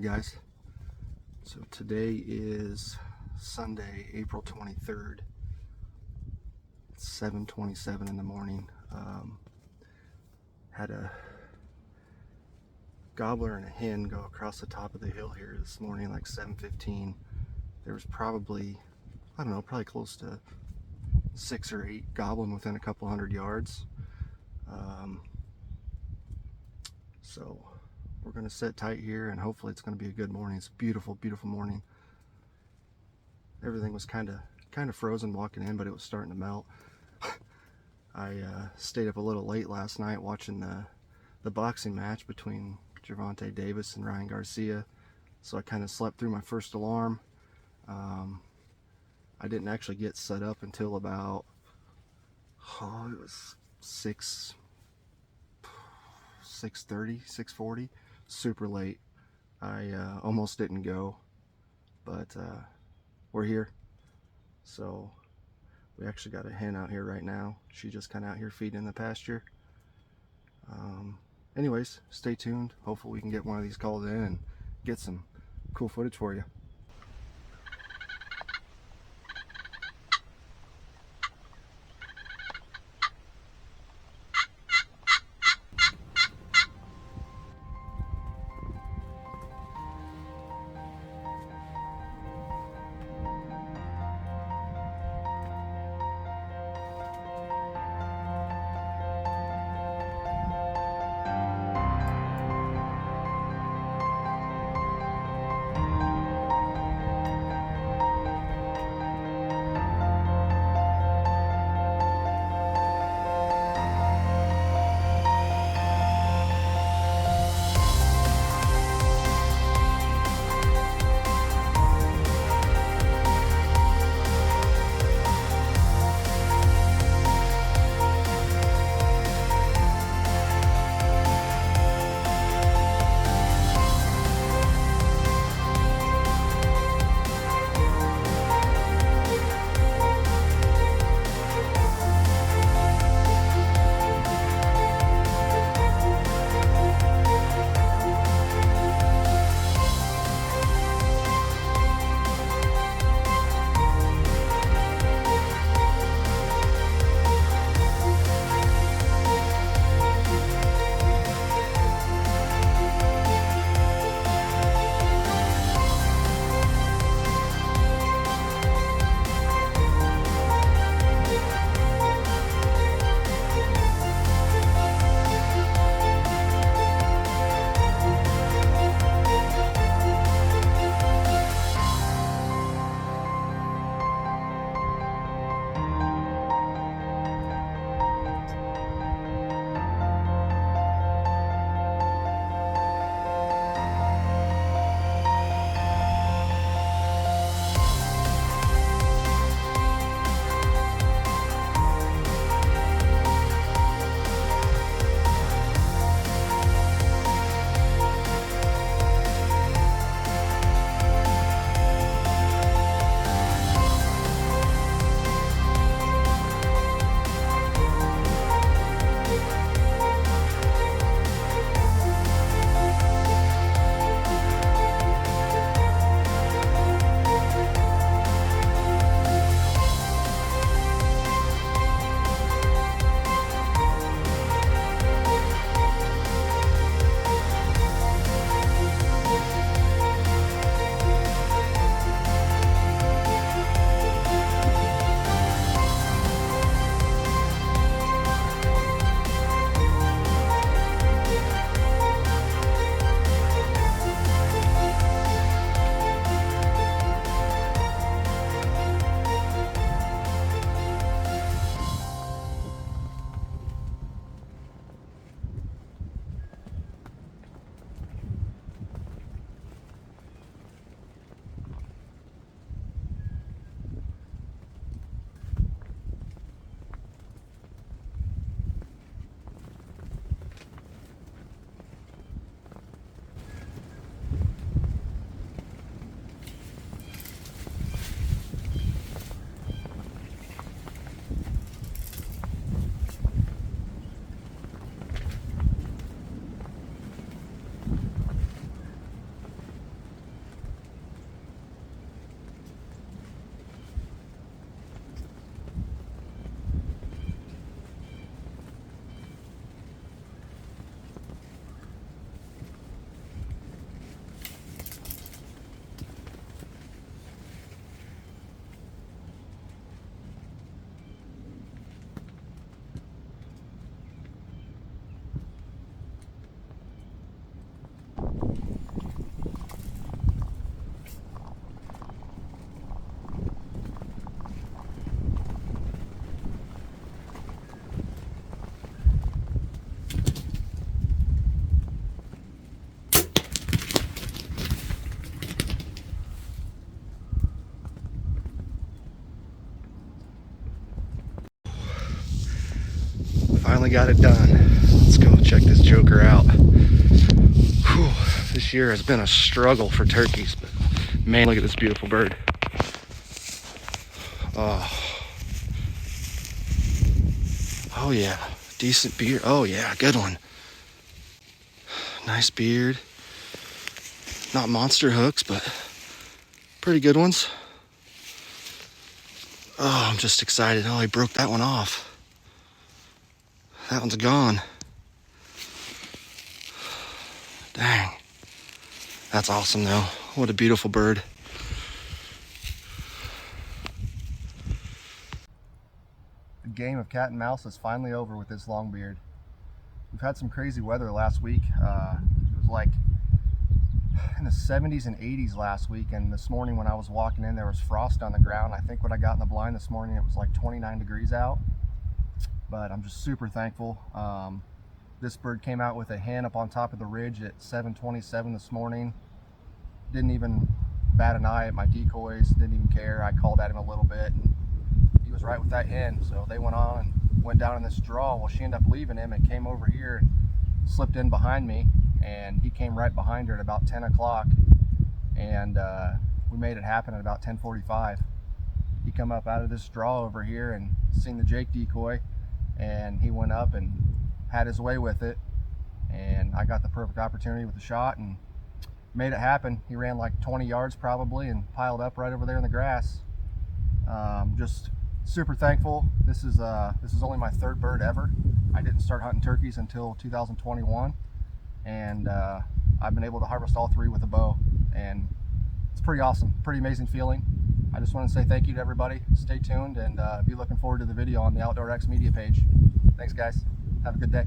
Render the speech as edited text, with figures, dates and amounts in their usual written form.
morning, guys. So today is Sunday, April 23rd. It's 7:27 in the morning. Had a gobbler and a hen go across the top of the hill here this morning, like 7:15. There was probably, I don't know, probably close to 6 or 8 gobbling within a couple hundred yards. So we're going to sit tight here and hopefully it's going to be a good morning. It's a beautiful, beautiful morning. Everything was kind of frozen walking in, but it was starting to melt. I stayed up a little late last night watching the boxing match between Gervonta Davis and Ryan Garcia, so I kind of slept through my first alarm. I didn't actually get set up until about, it was 6:30, 6:40, super late. I almost didn't go, but we're here. So we actually got a hen out here right now. She's just kind of out here feeding in the pasture. Anyways, stay tuned. Hopefully we can get one of these called in and get some cool footage for you. Finally got it done. Let's go check this joker out. Whew, this year has been a struggle for turkeys, but man, look at this beautiful bird. Oh yeah, decent beard. Oh yeah, good one. Nice beard. Not monster hooks, but pretty good ones. Oh, I'm just excited. Oh, he broke that one off. That one's gone. Dang. That's awesome though. What a beautiful bird. The game of cat and mouse is finally over with this longbeard. We've had some crazy weather last week. It was like in the 70s and 80s last week, and this morning when I was walking in there was frost on the ground. I think when I got in the blind this morning it was like 29 degrees out, but I'm just super thankful. This bird came out with a hen up on top of the ridge at 7:27 this morning. Didn't even bat an eye at my decoys, didn't even care. I called at him a little bit and he was right with that hen, so they went on and went down in this draw. Well, she ended up leaving him and came over here and slipped in behind me, and he came right behind her at about 10 o'clock, and we made it happen at about 10:45. He come up out of this draw over here and seen the Jake decoy, and he went up and had his way with it, and I got the perfect opportunity with the shot and made it happen. He ran like 20 yards probably and piled up right over there in the grass. Just super thankful. This is only my third bird ever. I didn't start hunting turkeys until 2021, and I've been able to harvest all three with a bow, and it's pretty awesome, pretty amazing feeling. I just want to say thank you to everybody. Stay tuned and be looking forward to the video on the Outdoor X media page. Thanks guys, have a good day.